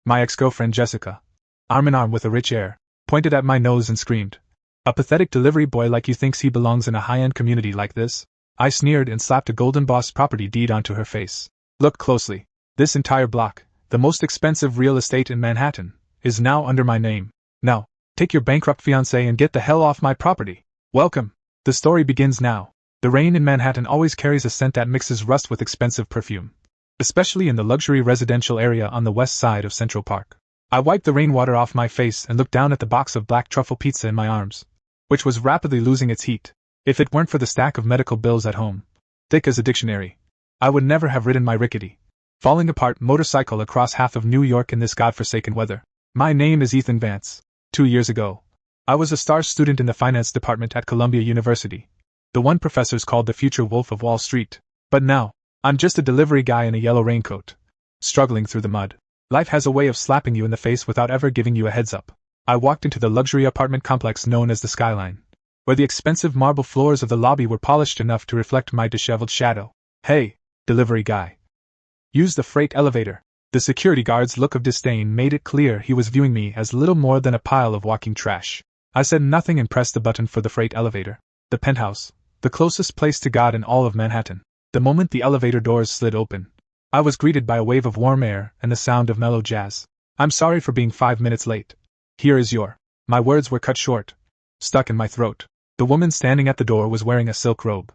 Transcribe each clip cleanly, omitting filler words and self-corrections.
My ex-girlfriend Jessica, arm in arm with a rich air, pointed at my nose and screamed. A pathetic delivery boy like you thinks he belongs in a high-end community like this? I sneered and slapped a Golden Boss property deed onto her face. Look closely. This entire block, the most expensive real estate in Manhattan, is now under my name. Now, take your bankrupt fiancé and get the hell off my property. Welcome. The story begins now. The rain in Manhattan always carries a scent that mixes rust with expensive perfume, especially in the luxury residential area on the west side of Central Park. I wiped the rainwater off my face and looked down at the box of black truffle pizza in my arms, which was rapidly losing its heat. If it weren't for the stack of medical bills at home, thick as a dictionary, I would never have ridden my rickety, falling apart motorcycle across half of New York in this godforsaken weather. My name is Ethan Vance. 2 years ago, I was a star student in the finance department at Columbia University, the one professors called the future Wolf of Wall Street. But now, I'm just a delivery guy in a yellow raincoat, struggling through the mud. Life has a way of slapping you in the face without ever giving you a heads up. I walked into the luxury apartment complex known as the Skyline, where the expensive marble floors of the lobby were polished enough to reflect my disheveled shadow. Hey, delivery guy. Use the freight elevator. The security guard's look of disdain made it clear he was viewing me as little more than a pile of walking trash. I said nothing and pressed the button for the freight elevator. The penthouse, the closest place to God in all of Manhattan. The moment the elevator doors slid open, I was greeted by a wave of warm air and the sound of mellow jazz. I'm sorry for being 5 minutes late. Here is your. My words were cut short, stuck in my throat. The woman standing at the door was wearing a silk robe,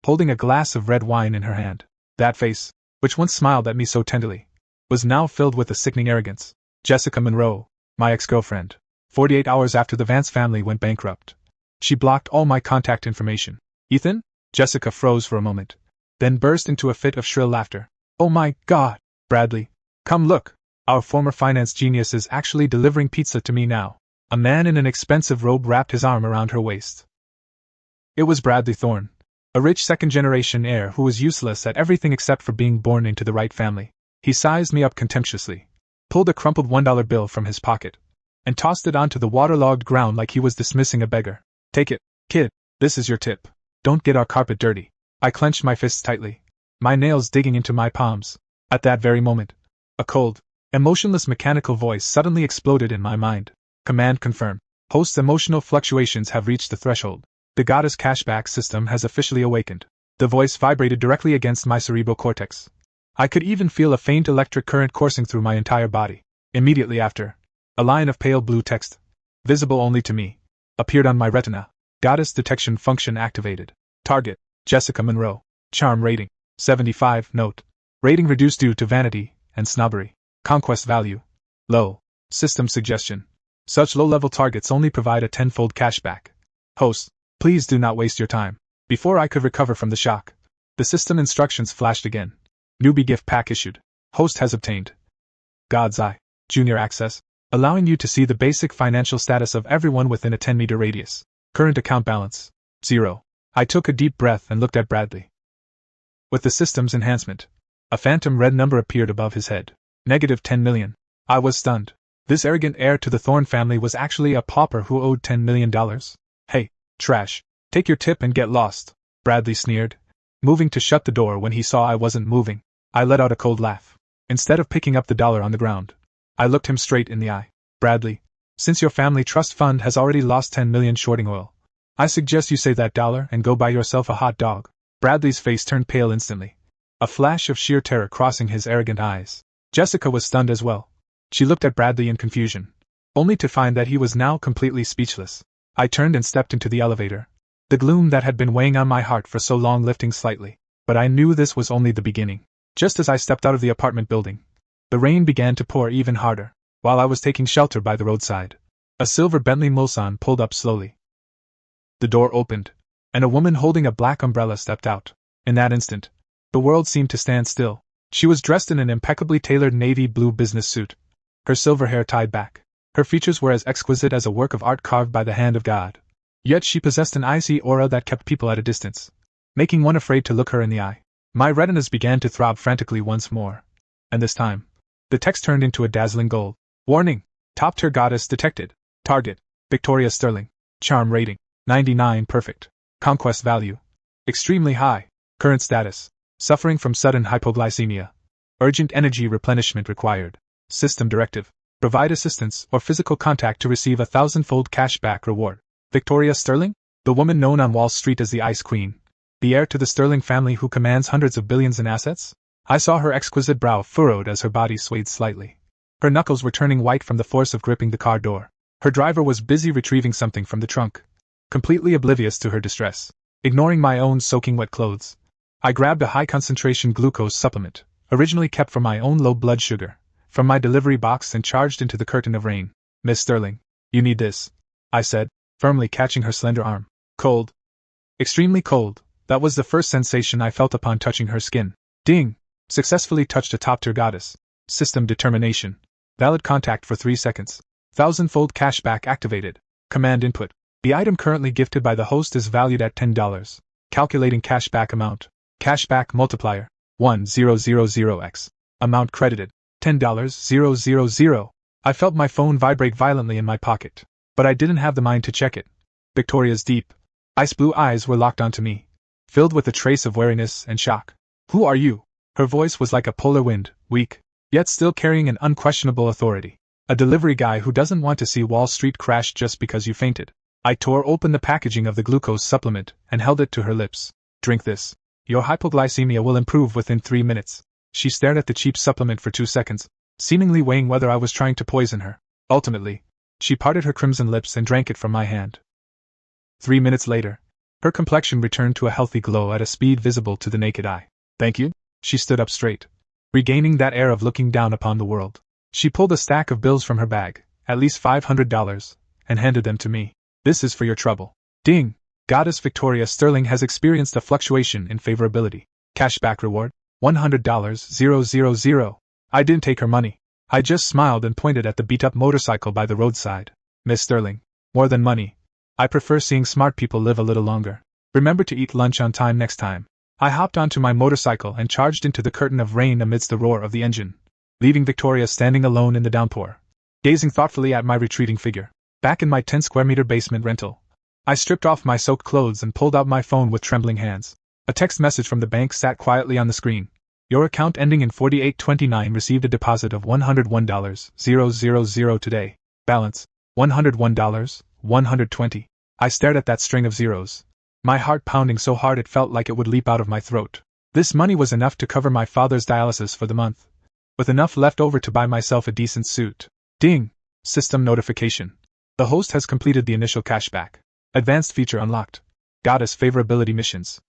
holding a glass of red wine in her hand. That face, which once smiled at me so tenderly, was now filled with a sickening arrogance. Jessica Monroe, my ex-girlfriend. 48 hours after the Vance family went bankrupt, she blocked all my contact information. Ethan? Jessica froze for a moment, then burst into a fit of shrill laughter. Oh my God, Bradley, come look. Our former finance genius is actually delivering pizza to me now. A man in an expensive robe wrapped his arm around her waist. It was Bradley Thorne, a rich second-generation heir who was useless at everything except for being born into the right family. He sized me up contemptuously, pulled a crumpled $1 bill from his pocket, and tossed it onto the waterlogged ground like he was dismissing a beggar. Take it, kid, this is your tip. Don't get our carpet dirty. I clenched my fists tightly, my nails digging into my palms. At that very moment, a cold, emotionless mechanical voice suddenly exploded in my mind. Command confirmed. Host's emotional fluctuations have reached the threshold. The goddess Cashback System has officially awakened. The voice vibrated directly against my cerebral cortex. I could even feel a faint electric current coursing through my entire body. Immediately after, a line of pale blue text, visible only to me, appeared on my retina. Goddess detection function activated. Target, Jessica Monroe. Charm rating, 75. Note, rating reduced due to vanity and snobbery. Conquest value, low. System suggestion, such low-level targets only provide a 10-fold cashback. Host, please do not waste your time. Before I could recover from the shock, the system instructions flashed again. Newbie gift pack issued. Host has obtained God's Eye, Junior Access, allowing you to see the basic financial status of everyone within a 10-meter radius. Current account balance, 0. I took a deep breath and looked at Bradley. With the system's enhancement, a phantom red number appeared above his head. -10 million. I was stunned. This arrogant heir to the Thorne family was actually a pauper who owed $10 million. Hey, trash, take your tip and get lost, Bradley sneered, moving to shut the door when he saw I wasn't moving. I let out a cold laugh. Instead of picking up the dollar on the ground, I looked him straight in the eye. Bradley, since your family trust fund has already lost $10 million shorting oil, I suggest you save that dollar and go buy yourself a hot dog. Bradley's face turned pale instantly, a flash of sheer terror crossing his arrogant eyes. Jessica was stunned as well. She looked at Bradley in confusion, only to find that he was now completely speechless. I turned and stepped into the elevator, the gloom that had been weighing on my heart for so long lifting slightly. But I knew this was only the beginning. Just as I stepped out of the apartment building, the rain began to pour even harder. While I was taking shelter by the roadside, a silver Bentley Mulsanne pulled up slowly. The door opened, and a woman holding a black umbrella stepped out. In that instant, the world seemed to stand still. She was dressed in an impeccably tailored navy blue business suit, her silver hair tied back. Her features were as exquisite as a work of art carved by the hand of God. Yet she possessed an icy aura that kept people at a distance, making one afraid to look her in the eye. My retinas began to throb frantically once more, and this time, the text turned into a dazzling gold. Warning! Top tier goddess detected. Target, Victoria Sterling. Charm rating, 99 perfect. Conquest value, extremely high. Current status, suffering from sudden hypoglycemia. Urgent energy replenishment required. System directive, Provide assistance or physical contact to receive a 1,000-fold cashback reward. Victoria Sterling? The woman known on Wall Street as the Ice Queen. The heir to the Sterling family who commands hundreds of billions in assets? I saw her exquisite brow furrowed as her body swayed slightly. Her knuckles were turning white from the force of gripping the car door. Her driver was busy retrieving something from the trunk, completely oblivious to her distress. Ignoring my own soaking wet clothes, I grabbed a high-concentration glucose supplement, originally kept for my own low blood sugar, from my delivery box and charged into the curtain of rain. Miss Sterling, you need this, I said, firmly catching her slender arm. Cold. Extremely cold, that was the first sensation I felt upon touching her skin. Ding! Successfully touched a top-tier goddess. System determination. Valid contact for 3 seconds. 1,000-fold cashback activated. Command input. The item currently gifted by the host is valued at $10. Calculating cashback amount. Cashback multiplier. 1000x. Amount credited. $10,000. I felt my phone vibrate violently in my pocket, but I didn't have the mind to check it. Victoria's deep, ice blue eyes were locked onto me, filled with a trace of wariness and shock. Who are you? Her voice was like a polar wind, weak, yet still carrying an unquestionable authority. A delivery guy who doesn't want to see Wall Street crash just because you fainted. I tore open the packaging of the glucose supplement and held it to her lips. Drink this. Your hypoglycemia will improve within 3 minutes. She stared at the cheap supplement for 2 seconds, seemingly weighing whether I was trying to poison her. Ultimately, she parted her crimson lips and drank it from my hand. 3 minutes later, her complexion returned to a healthy glow at a speed visible to the naked eye. Thank you? She stood up straight, regaining that air of looking down upon the world. She pulled a stack of bills from her bag, at least $500, and handed them to me. This is for your trouble. Ding! Goddess Victoria Sterling has experienced a fluctuation in favorability. Cashback reward? $100, 000. I didn't take her money. I just smiled and pointed at the beat-up motorcycle by the roadside. Miss Sterling, more than money. I prefer seeing smart people live a little longer. Remember to eat lunch on time next time. I hopped onto my motorcycle and charged into the curtain of rain amidst the roar of the engine, leaving Victoria standing alone in the downpour, gazing thoughtfully at my retreating figure. Back in my 10-square-meter basement rental, I stripped off my soaked clothes and pulled out my phone with trembling hands. A text message from the bank sat quietly on the screen. Your account ending in 4829 received a deposit of $101, 000 today. Balance, $101, 120. I stared at that string of zeros, my heart pounding so hard it felt like it would leap out of my throat. This money was enough to cover my father's dialysis for the month, with enough left over to buy myself a decent suit. Ding! System notification. The host has completed the initial cashback. Advanced feature unlocked. Goddess favorability missions.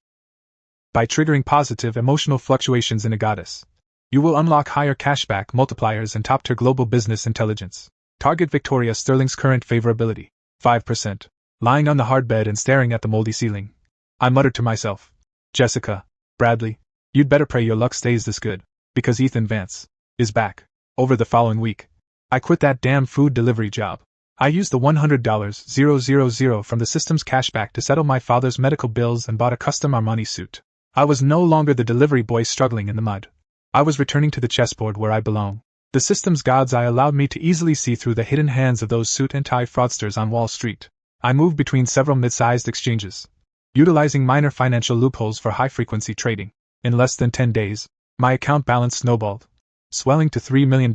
By triggering positive emotional fluctuations in a goddess, you will unlock higher cashback multipliers and top-tier global business intelligence. Target Victoria Sterling's current favorability, 5%. Lying on the hard bed and staring at the moldy ceiling, I muttered to myself, Jessica, Bradley, you'd better pray your luck stays this good, because Ethan Vance is back. Over the following week, I quit that damn food delivery job. I used the $100, 000 from the system's cashback to settle my father's medical bills and bought a custom Armani suit. I was no longer the delivery boy struggling in the mud. I was returning to the chessboard where I belong. The system's God's eye allowed me to easily see through the hidden hands of those suit and tie fraudsters on Wall Street. I moved between several mid-sized exchanges, utilizing minor financial loopholes for high-frequency trading. In less than 10 days, my account balance snowballed, swelling to $3 million.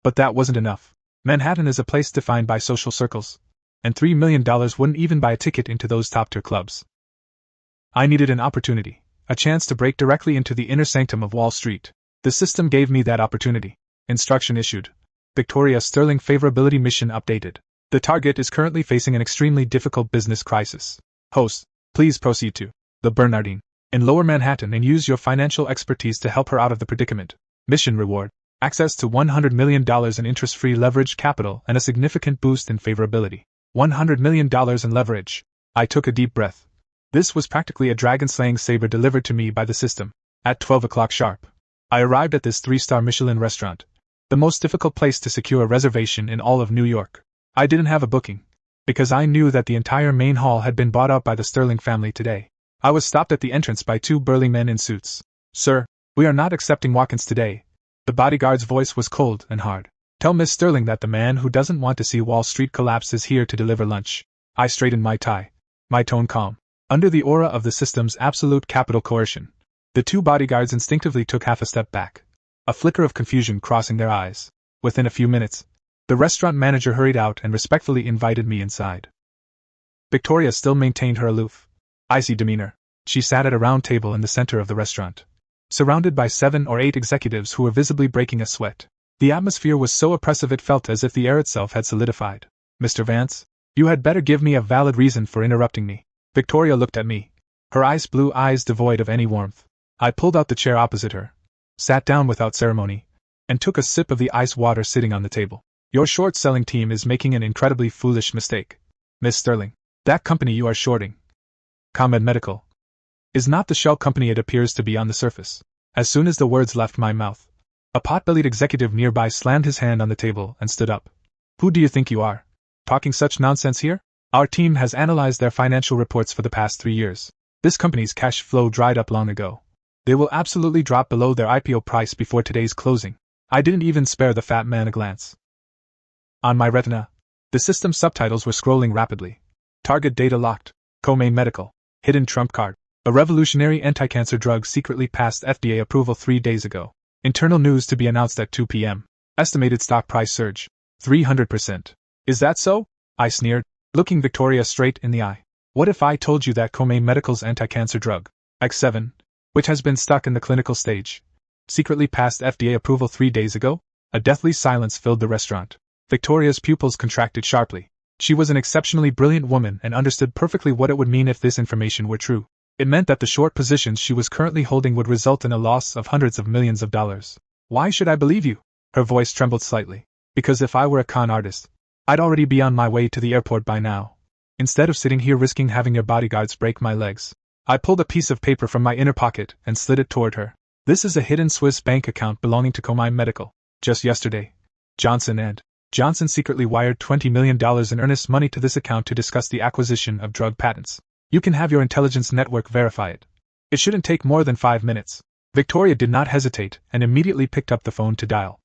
But that wasn't enough. Manhattan is a place defined by social circles, and $3 million wouldn't even buy a ticket into those top-tier clubs. I needed an opportunity, a chance to break directly into the inner sanctum of Wall Street. The system gave me that opportunity. Instruction issued. Victoria Sterling favorability mission updated. The target is currently facing an extremely difficult business crisis. Host, please proceed to the Bernardine in Lower Manhattan and use your financial expertise to help her out of the predicament. Mission reward. Access to $100 million in interest-free leverage capital and a significant boost in favorability. $100 million in leverage. I took a deep breath. This was practically a dragon-slaying saber delivered to me by the system. At 12 o'clock sharp, I arrived at this 3-star Michelin restaurant, the most difficult place to secure a reservation in all of New York. I didn't have a booking, because I knew that the entire main hall had been bought out by the Sterling family today. I was stopped at the entrance by 2 burly men in suits. Sir, we are not accepting walk-ins today. The bodyguard's voice was cold and hard. Tell Miss Sterling that the man who doesn't want to see Wall Street collapse is here to deliver lunch. I straightened my tie, my tone calm. Under the aura of the system's absolute capital coercion, the 2 bodyguards instinctively took half a step back, a flicker of confusion crossing their eyes. Within a few minutes, The restaurant manager hurried out and respectfully invited me inside. Victoria still maintained her aloof, icy demeanor. She sat at a round table in the center of the restaurant, surrounded by 7 or 8 executives who were visibly breaking a sweat. The atmosphere was so oppressive it felt as if the air itself had solidified. Mr. Vance, you had better give me a valid reason for interrupting me. Victoria looked at me, her ice blue eyes devoid of any warmth. I pulled out the chair opposite her, sat down without ceremony, and took a sip of the ice water sitting on the table. Your short-selling team is making an incredibly foolish mistake. Miss Sterling, that company you are shorting, ComEd Medical, is not the shell company it appears to be on the surface. As soon as the words left my mouth, a pot-bellied executive nearby slammed his hand on the table and stood up. Who do you think you are, talking such nonsense here? Our team has analyzed their financial reports for the past 3 years. This company's cash flow dried up long ago. They will absolutely drop below their IPO price before today's closing. I didn't even spare the fat man a glance. On my retina, the system subtitles were scrolling rapidly. Target data locked. ComEd Medical. Hidden trump card. A revolutionary anti-cancer drug secretly passed FDA approval 3 days ago. Internal news to be announced at 2 p.m. Estimated stock price surge. 300%. Is that so? I sneered, looking Victoria straight in the eye. What if I told you that ComEd Medical's anti-cancer drug, X7, which has been stuck in the clinical stage, secretly passed FDA approval 3 days ago? A deathly silence filled the restaurant. Victoria's pupils contracted sharply. She was an exceptionally brilliant woman and understood perfectly what it would mean if this information were true. It meant that the short positions she was currently holding would result in a loss of hundreds of millions of dollars. Why should I believe you? Her voice trembled slightly. Because if I were a con artist, I'd already be on my way to the airport by now. Instead of sitting here risking having your bodyguards break my legs. I pulled a piece of paper from my inner pocket and slid it toward her. This is a hidden Swiss bank account belonging to ComEd Medical. Just yesterday, Johnson secretly wired $20 million in earnest money to this account to discuss the acquisition of drug patents. You can have your intelligence network verify it. It shouldn't take more than 5 minutes. Victoria did not hesitate and immediately picked up the phone to dial.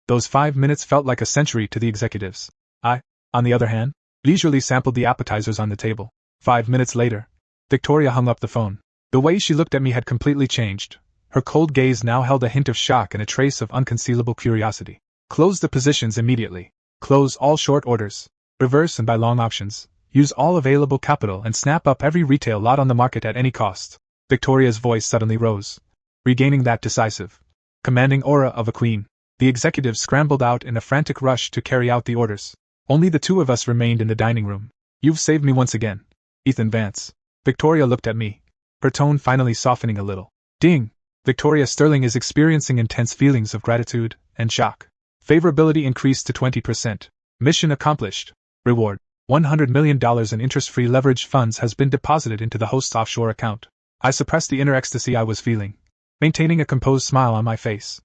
Those 5 minutes felt like a century to the executives. I, on the other hand, leisurely sampled the appetizers on the table. 5 minutes later, Victoria hung up the phone. The way she looked at me had completely changed. Her cold gaze now held a hint of shock and a trace of unconcealable curiosity. Close the positions immediately. Close all short orders. Reverse and buy long options. Use all available capital and snap up every retail lot on the market at any cost. Victoria's voice suddenly rose, regaining that decisive, commanding aura of a queen. The executives scrambled out in a frantic rush to carry out the orders. Only the two of us remained in the dining room. You've saved me once again, Ethan Vance. Victoria looked at me, her tone finally softening a little. Ding! Victoria Sterling is experiencing intense feelings of gratitude and shock. Favorability increased to 20%. Mission accomplished. Reward. $100 million in interest-free leverage funds has been deposited into the host's offshore account. I suppressed the inner ecstasy I was feeling, maintaining a composed smile on my face.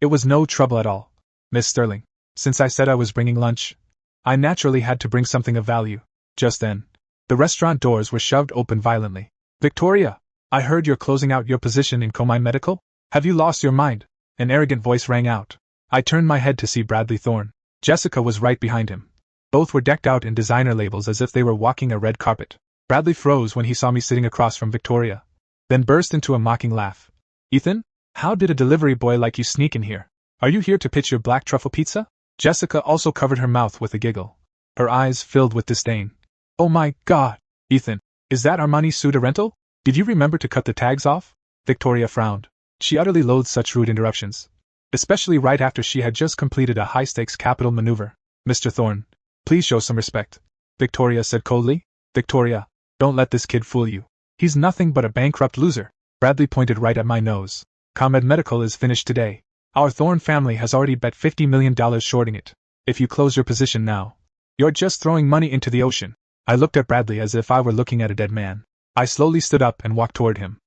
It was no trouble at all, Miss Sterling. Since I said I was bringing lunch, I naturally had to bring something of value. Just then, the restaurant doors were shoved open violently. Victoria, I heard you're closing out your position in ComEd Medical? Have you lost your mind? An arrogant voice rang out. I turned my head to see Bradley Thorne. Jessica was right behind him. Both were decked out in designer labels as if they were walking a red carpet. Bradley froze when he saw me sitting across from Victoria, then burst into a mocking laugh. Ethan, how did a delivery boy like you sneak in here? Are you here to pitch your black truffle pizza? Jessica also covered her mouth with a giggle, her eyes filled with disdain. Oh my God, Ethan, is that Armani suit a rental? Did you remember to cut the tags off? Victoria frowned. She utterly loathed such rude interruptions, especially right after she had just completed a high-stakes capital maneuver. Mr. Thorne, please show some respect, Victoria said coldly. Victoria, don't let this kid fool you. He's nothing but a bankrupt loser. Bradley pointed right at my nose. ComEd Medical is finished today. Our Thorne family has already bet $50 million shorting it. If you close your position now, you're just throwing money into the ocean. I looked at Bradley as if I were looking at a dead man. I slowly stood up and walked toward him.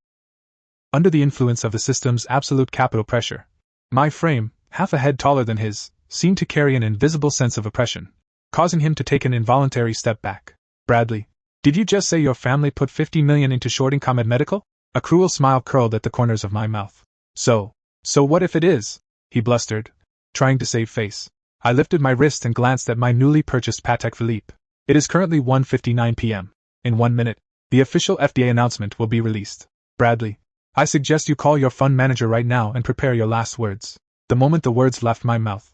Under the influence of the system's absolute capital pressure, my frame, half a head taller than his, seemed to carry an invisible sense of oppression, causing him to take an involuntary step back. Bradley, did you just say your family put $50 million into shorting ComEd Medical? A cruel smile curled at the corners of my mouth. So what if it is? He blustered, trying to save face. I lifted my wrist and glanced at my newly purchased Patek Philippe. It is currently 1:59 p.m. In 1 minute, the official FDA announcement will be released. Bradley, I suggest you call your fund manager right now and prepare your last words. The moment the words left my mouth,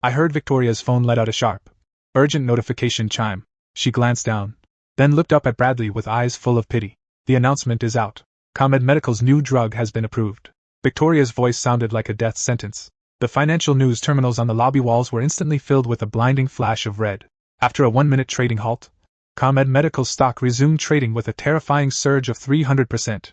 I heard Victoria's phone let out a sharp, urgent notification chime. She glanced down, then looked up at Bradley with eyes full of pity. The announcement is out. ComEd Medical's new drug has been approved. Victoria's voice sounded like a death sentence. The financial news terminals on the lobby walls were instantly filled with a blinding flash of red. After a 1-minute trading halt, ComEd Medical's stock resumed trading with a terrifying surge of 300%.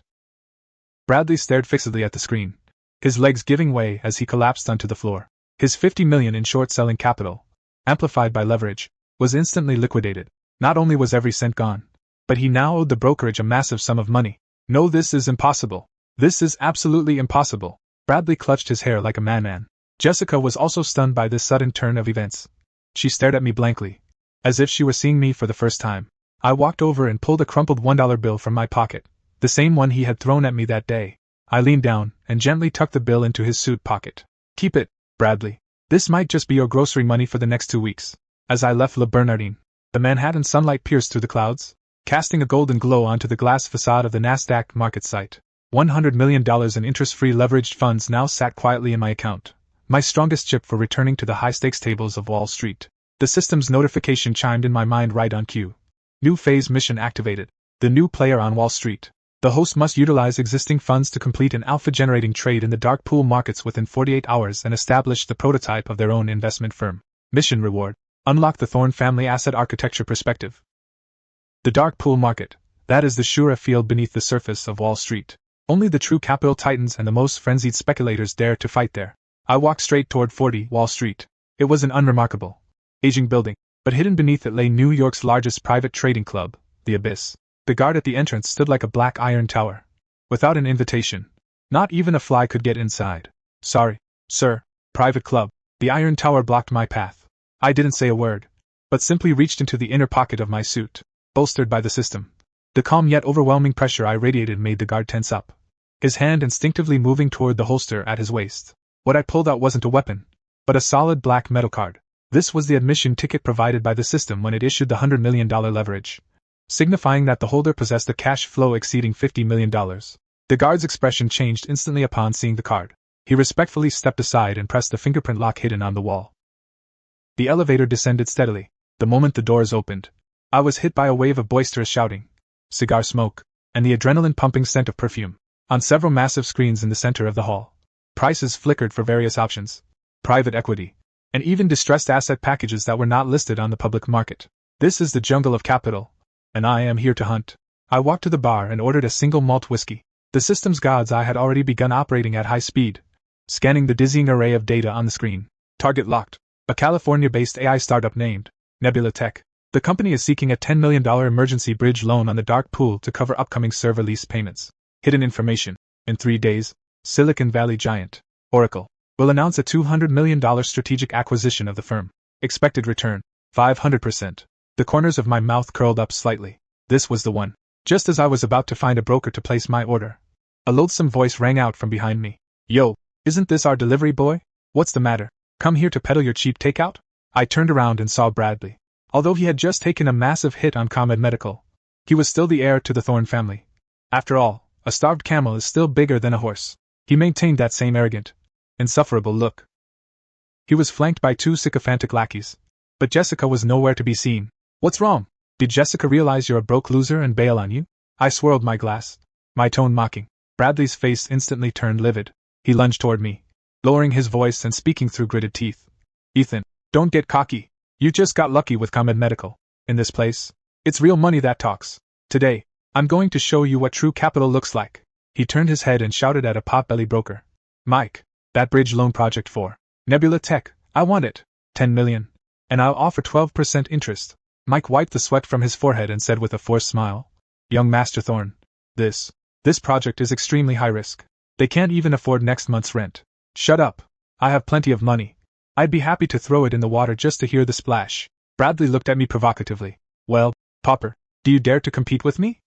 Bradley stared fixedly at the screen, his legs giving way as he collapsed onto the floor. His $50 million in short-selling capital, amplified by leverage, was instantly liquidated. Not only was every cent gone, but he now owed the brokerage a massive sum of money. No, this is impossible. This is absolutely impossible. Bradley clutched his hair like a madman. Jessica was also stunned by this sudden turn of events. She stared at me blankly, as if she were seeing me for the first time. I walked over and pulled a crumpled $1 bill from my pocket, the same one he had thrown at me that day. I leaned down and gently tucked the bill into his suit pocket. Keep it, Bradley. This might just be your grocery money for the next 2 weeks. As I left Le Bernardin, the Manhattan sunlight pierced through the clouds, casting a golden glow onto the glass facade of the Nasdaq market site. $100 million in interest-free leveraged funds now sat quietly in my account, my strongest chip for returning to the high-stakes tables of Wall Street. The system's notification chimed in my mind right on cue. New phase mission activated. The new player on Wall Street. The host must utilize existing funds to complete an alpha-generating trade in the dark pool markets within 48 hours and establish the prototype of their own investment firm. Mission reward. Unlock the Thorne family asset architecture perspective. The dark pool market. That is the Shura field beneath the surface of Wall Street. Only the true capital titans and the most frenzied speculators dare to fight there. I walked straight toward 40 Wall Street. It was an unremarkable, aging building, but hidden beneath it lay New York's largest private trading club, the Abyss. The guard at the entrance stood like a black iron tower. Without an invitation, not even a fly could get inside. Sorry, sir, private club. The iron tower blocked my path. I didn't say a word, but simply reached into the inner pocket of my suit, bolstered by the system. The calm yet overwhelming pressure I radiated made the guard tense up, his hand instinctively moving toward the holster at his waist. What I pulled out wasn't a weapon, but a solid black metal card. This was the admission ticket provided by the system when it issued the $100 million leverage, signifying that the holder possessed a cash flow exceeding $50 million. The guard's expression changed instantly upon seeing the card. He respectfully stepped aside and pressed the fingerprint lock hidden on the wall. The elevator descended steadily. The moment the doors opened, I was hit by a wave of boisterous shouting, cigar smoke, and the adrenaline-pumping scent of perfume. On several massive screens in the center of the hall, prices flickered for various options, private equity, and even distressed asset packages that were not listed on the public market. This is the jungle of capital, and I am here to hunt. I walked to the bar and ordered a single malt whiskey. The system's god's eye had already begun operating at high speed, scanning the dizzying array of data on the screen. Target locked. A California-based AI startup named Nebula Tech. The company is seeking a $10 million emergency bridge loan on the dark pool to cover upcoming server lease payments. Hidden information. In 3 days, Silicon Valley giant, Oracle, will announce a $200 million strategic acquisition of the firm. Expected return, 500%. The corners of my mouth curled up slightly. This was the one. Just as I was about to find a broker to place my order, a loathsome voice rang out from behind me. Yo, isn't this our delivery boy? What's the matter? Come here to peddle your cheap takeout? I turned around and saw Bradley. Although he had just taken a massive hit on ComEd Medical, he was still the heir to the Thorne family. After all, a starved camel is still bigger than a horse. He maintained that same arrogant, insufferable look. He was flanked by 2 sycophantic lackeys, but Jessica was nowhere to be seen. What's wrong? Did Jessica realize you're a broke loser and bail on you? I swirled my glass, my tone mocking. Bradley's face instantly turned livid. He lunged toward me, lowering his voice and speaking through gritted teeth. Ethan, don't get cocky. You just got lucky with ComEd Medical. In this place, it's real money that talks. Today, I'm going to show you what true capital looks like. He turned his head and shouted at a potbelly broker. Mike, that bridge loan project for Nebula Tech, I want it. $10 million. And I'll offer 12% interest. Mike wiped the sweat from his forehead and said with a forced smile, Young Master Thorne, this project is extremely high risk. They can't even afford next month's rent. Shut up. I have plenty of money. I'd be happy to throw it in the water just to hear the splash. Bradley looked at me provocatively. Well, Popper, do you dare to compete with me?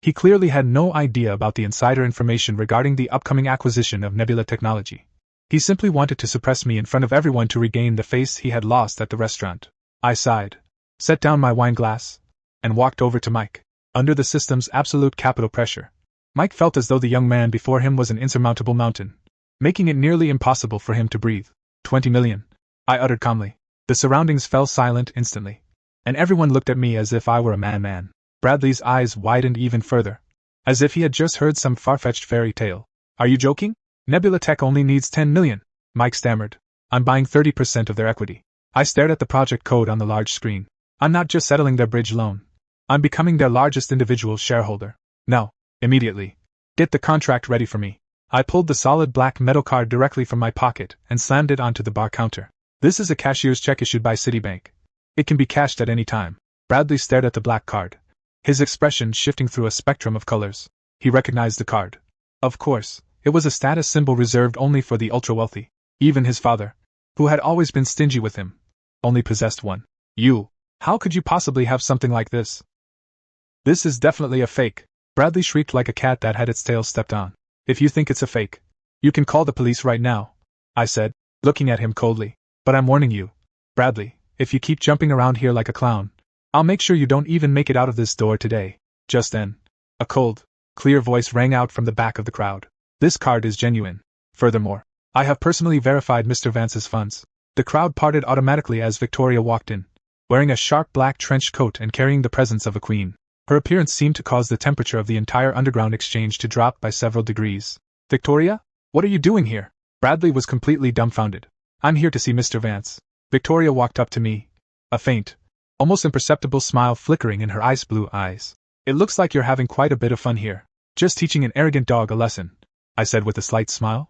He clearly had no idea about the insider information regarding the upcoming acquisition of Nebula Technology. He simply wanted to suppress me in front of everyone to regain the face he had lost at the restaurant. I sighed, set down my wine glass, and walked over to Mike. Under the system's absolute capital pressure, Mike felt as though the young man before him was an insurmountable mountain, making it nearly impossible for him to breathe. $20 million. I uttered calmly. The surroundings fell silent instantly, and everyone looked at me as if I were a madman. Bradley's eyes widened even further, as if he had just heard some far-fetched fairy tale. Are you joking? Nebula Tech only needs 10 million, Mike stammered. I'm buying 30% of their equity. I stared at the project code on the large screen. I'm not just settling their bridge loan. I'm becoming their largest individual shareholder. No, immediately. Get the contract ready for me. I pulled the solid black metal card directly from my pocket and slammed it onto the bar counter. This is a cashier's check issued by Citibank. It can be cashed at any time. Bradley stared at the black card, his expression shifting through a spectrum of colors. He recognized the card. Of course, it was a status symbol reserved only for the ultra-wealthy. Even his father, who had always been stingy with him, only possessed one. How could you possibly have something like this? This is definitely a fake, Bradley shrieked like a cat that had its tail stepped on. If you think it's a fake, you can call the police right now, I said, looking at him coldly. But I'm warning you, Bradley, if you keep jumping around here like a clown, I'll make sure you don't even make it out of this door today. Just then, a cold, clear voice rang out from the back of the crowd. This card is genuine. Furthermore, I have personally verified Mr. Vance's funds. The crowd parted automatically as Victoria walked in, wearing a sharp black trench coat and carrying the presence of a queen. Her appearance seemed to cause the temperature of the entire underground exchange to drop by several degrees. Victoria? What are you doing here? Bradley was completely dumbfounded. I'm here to see Mr. Vance. Victoria walked up to me, a faint, almost imperceptible smile flickering in her ice blue eyes. It looks like you're having quite a bit of fun here. Just teaching an arrogant dog a lesson, I said with a slight smile.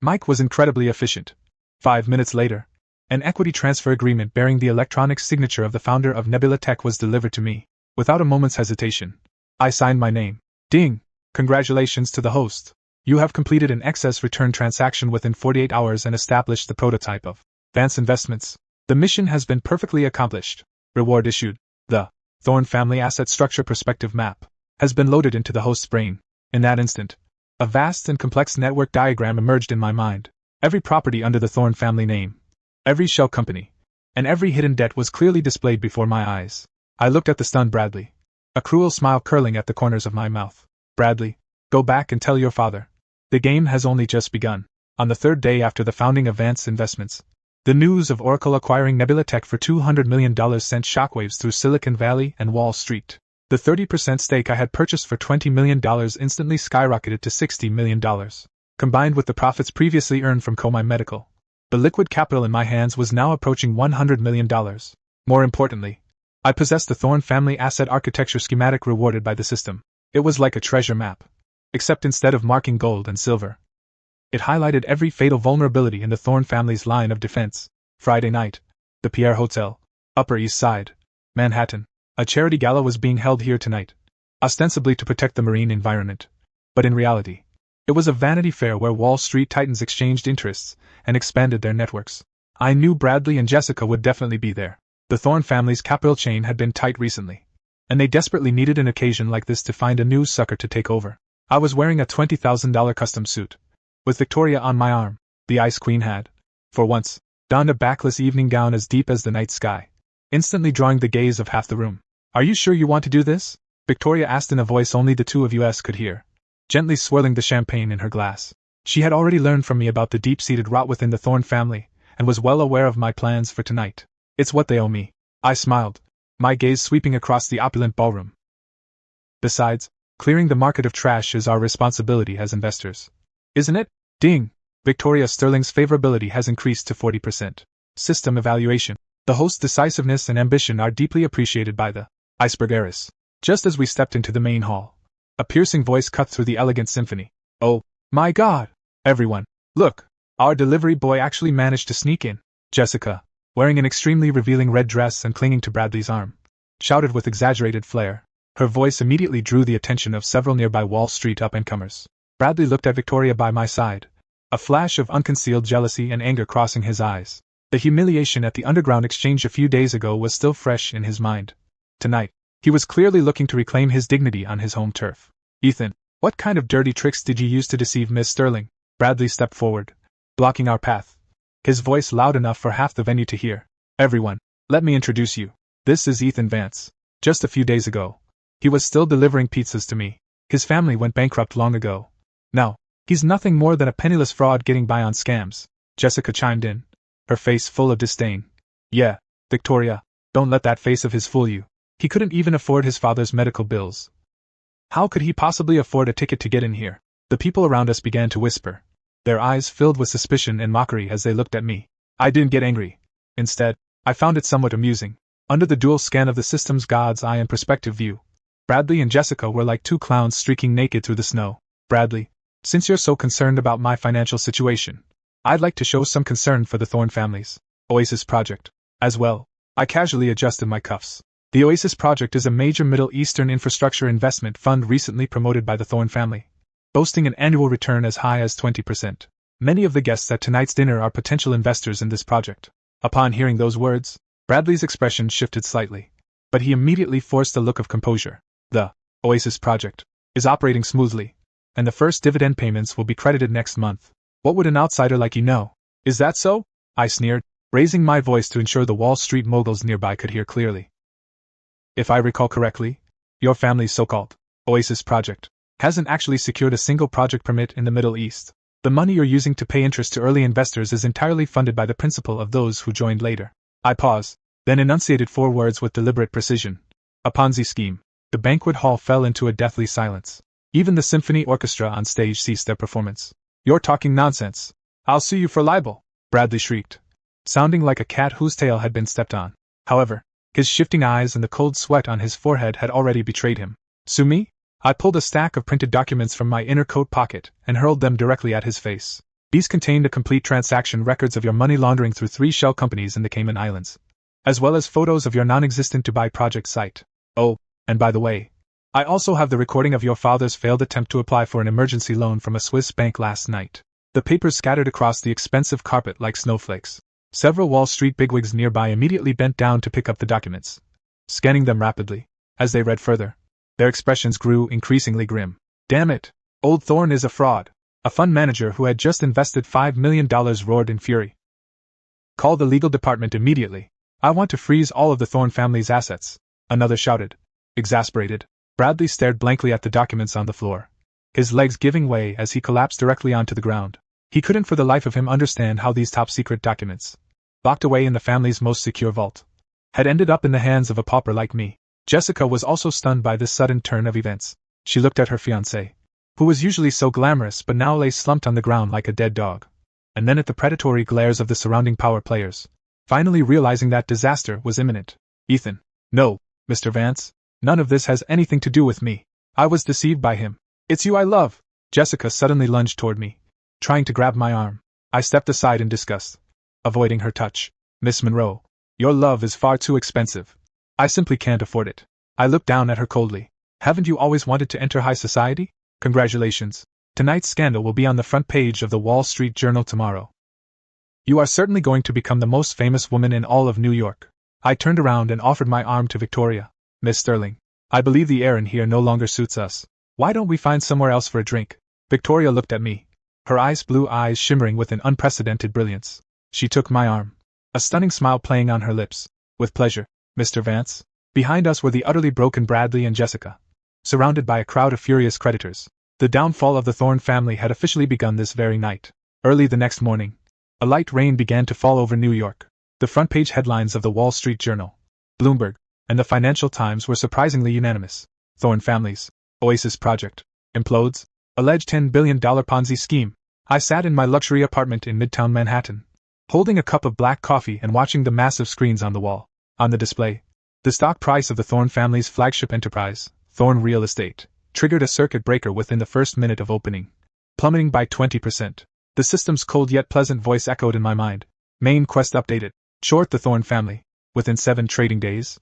Mike was incredibly efficient. 5 minutes later, an equity transfer agreement bearing the electronic signature of the founder of Nebula Tech was delivered to me. Without a moment's hesitation, I signed my name. Ding! Congratulations to the host. You have completed an excess return transaction within 48 hours and established the prototype of Vance Investments. The mission has been perfectly accomplished. Reward issued. The Thorne Family Asset Structure Perspective Map has been loaded into the host's brain. In that instant, a vast and complex network diagram emerged in my mind. Every property under the Thorne family name, every shell company, and every hidden debt was clearly displayed before my eyes. I looked at the stunned Bradley, a cruel smile curling at the corners of my mouth. Bradley, go back and tell your father. The game has only just begun. On the third day after the founding of Vance Investments, the news of Oracle acquiring Nebula Tech for $200 million sent shockwaves through Silicon Valley and Wall Street. The 30% stake I had purchased for $20 million instantly skyrocketed to $60 million. Combined with the profits previously earned from Comai Medical, the liquid capital in my hands was now approaching $100 million. More importantly, I possessed the Thorne family asset architecture schematic rewarded by the system. It was like a treasure map, except instead of marking gold and silver, it highlighted every fatal vulnerability in the Thorne family's line of defense. Friday night, the Pierre Hotel, Upper East Side, Manhattan. A charity gala was being held here tonight, ostensibly to protect the marine environment. But in reality, it was a vanity fair where Wall Street titans exchanged interests and expanded their networks. I knew Bradley and Jessica would definitely be there. The Thorne family's capital chain had been tight recently, and they desperately needed an occasion like this to find a new sucker to take over. I was wearing a $20,000 custom suit, with Victoria on my arm. The Ice Queen had, for once, donned a backless evening gown as deep as the night sky, instantly drawing the gaze of half the room. Are you sure you want to do this? Victoria asked in a voice only the two of us could hear, gently swirling the champagne in her glass. She had already learned from me about the deep-seated rot within the Thorne family, and was well aware of my plans for tonight. It's what they owe me. I smiled, my gaze sweeping across the opulent ballroom. Besides, clearing the market of trash is our responsibility as investors. Isn't it? Ding! Victoria Sterling's favorability has increased to 40%. System evaluation. The host's decisiveness and ambition are deeply appreciated by the Iceberg heiress. Just as we stepped into the main hall, a piercing voice cut through the elegant symphony. Oh, my God! Everyone, look! Our delivery boy actually managed to sneak in. Jessica, wearing an extremely revealing red dress and clinging to Bradley's arm, shouted with exaggerated flair. Her voice immediately drew the attention of several nearby Wall Street up-and-comers. Bradley looked at Victoria by my side, a flash of unconcealed jealousy and anger crossing his eyes. The humiliation at the underground exchange a few days ago was still fresh in his mind. Tonight, he was clearly looking to reclaim his dignity on his home turf. Ethan, what kind of dirty tricks did you use to deceive Miss Sterling? Bradley stepped forward, blocking our path, his voice loud enough for half the venue to hear. Everyone, let me introduce you. This is Ethan Vance. Just a few days ago, he was still delivering pizzas to me. His family went bankrupt long ago. Now, he's nothing more than a penniless fraud getting by on scams. Jessica chimed in, her face full of disdain. Yeah, Victoria, don't let that face of his fool you. He couldn't even afford his father's medical bills. How could he possibly afford a ticket to get in here? The people around us began to whisper, their eyes filled with suspicion and mockery as they looked at me. I didn't get angry. Instead, I found it somewhat amusing. Under the dual scan of the system's God's eye and perspective view, Bradley and Jessica were like two clowns streaking naked through the snow. Bradley, since you're so concerned about my financial situation, I'd like to show some concern for the Thorne family's Oasis project as well. I casually adjusted my cuffs. The Oasis project is a major Middle Eastern infrastructure investment fund recently promoted by the Thorne family, boasting an annual return as high as 20%. Many of the guests at tonight's dinner are potential investors in this project. Upon hearing those words, Bradley's expression shifted slightly, but he immediately forced a look of composure. The Oasis project is operating smoothly, and the first dividend payments will be credited next month. What would an outsider like you know? Is that so? I sneered, raising my voice to ensure the Wall Street moguls nearby could hear clearly. If I recall correctly, your family's so-called Oasis project hasn't actually secured a single project permit in the Middle East. The money you're using to pay interest to early investors is entirely funded by the principal of those who joined later. I paused, then enunciated 4 words with deliberate precision. A Ponzi scheme. The banquet hall fell into a deathly silence. Even the symphony orchestra on stage ceased their performance. You're talking nonsense. I'll sue you for libel, Bradley shrieked, sounding like a cat whose tail had been stepped on. However, his shifting eyes and the cold sweat on his forehead had already betrayed him. Sue me? I pulled a stack of printed documents from my inner coat pocket and hurled them directly at his face. These contained a complete transaction records of your money laundering through 3 shell companies in the Cayman Islands, as well as photos of your non-existent Dubai project site. Oh, and by the way, I also have the recording of your father's failed attempt to apply for an emergency loan from a Swiss bank last night. The papers scattered across the expensive carpet like snowflakes. Several Wall Street bigwigs nearby immediately bent down to pick up the documents, scanning them rapidly. As they read further, their expressions grew increasingly grim. Damn it! Old Thorne is a fraud. A fund manager who had just invested $5 million roared in fury. Call the legal department immediately. I want to freeze all of the Thorne family's assets, another shouted. Exasperated, Bradley stared blankly at the documents on the floor, his legs giving way as he collapsed directly onto the ground. He couldn't for the life of him understand how these top-secret documents, locked away in the family's most secure vault, had ended up in the hands of a pauper like me. Jessica was also stunned by this sudden turn of events. She looked at her fiancé, who was usually so glamorous but now lay slumped on the ground like a dead dog, and then at the predatory glares of the surrounding power players, finally realizing that disaster was imminent. Ethan. No, Mr. Vance, none of this has anything to do with me. I was deceived by him. It's you I love. Jessica suddenly lunged toward me, trying to grab my arm. I stepped aside in disgust, avoiding her touch. Miss Monroe, your love is far too expensive. I simply can't afford it. I looked down at her coldly. Haven't you always wanted to enter high society? Congratulations. Tonight's scandal will be on the front page of the Wall Street Journal tomorrow. You are certainly going to become the most famous woman in all of New York. I turned around and offered my arm to Victoria. Miss Sterling, I believe the air in here no longer suits us. Why don't we find somewhere else for a drink? Victoria looked at me, her ice blue eyes shimmering with an unprecedented brilliance. She took my arm, a stunning smile playing on her lips. With pleasure, Mr. Vance. Behind us were the utterly broken Bradley and Jessica, surrounded by a crowd of furious creditors. The downfall of the Thorne family had officially begun this very night. Early the next morning, a light rain began to fall over New York. The front-page headlines of the Wall Street Journal, Bloomberg, and the Financial Times were surprisingly unanimous. Thorne family's Oasis project implodes. Alleged $10 billion Ponzi scheme. I sat in my luxury apartment in Midtown Manhattan, holding a cup of black coffee and watching the massive screens on the wall. On the display, the stock price of the Thorne family's flagship enterprise, Thorne Real Estate, triggered a circuit breaker within the first minute of opening, plummeting by 20%. The system's cold yet pleasant voice echoed in my mind. Main quest updated. Short the Thorne family. Within 7 trading days.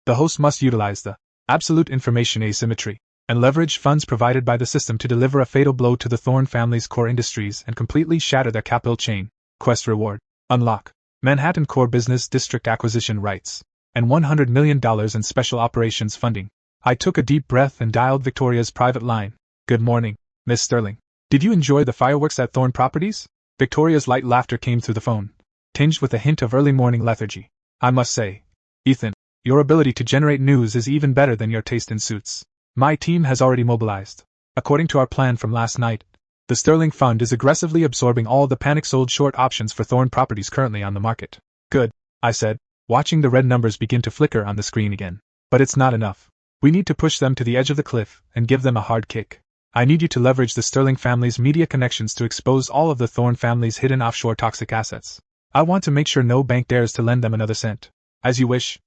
The host must utilize the absolute information asymmetry and leverage funds provided by the system to deliver a fatal blow to the Thorne family's core industries and completely shatter their capital chain. Quest reward. Unlock Manhattan Core Business District acquisition rights and $100 million in special operations funding. I took a deep breath and dialed Victoria's private line. Good morning, Miss Sterling. Did you enjoy the fireworks at Thorne Properties? Victoria's light laughter came through the phone, tinged with a hint of early morning lethargy. I must say, Ethan, your ability to generate news is even better than your taste in suits. My team has already mobilized. According to our plan from last night, The Sterling Fund is aggressively absorbing all the panic-sold short options for Thorn properties currently on the market. Good, I said, watching the red numbers begin to flicker on the screen again. But it's not enough. We need to push them to the edge of the cliff and give them a hard kick. I need you to leverage the Sterling family's media connections to expose all of the Thorn family's hidden offshore toxic assets. I want to make sure no bank dares to lend them another cent. As you wish.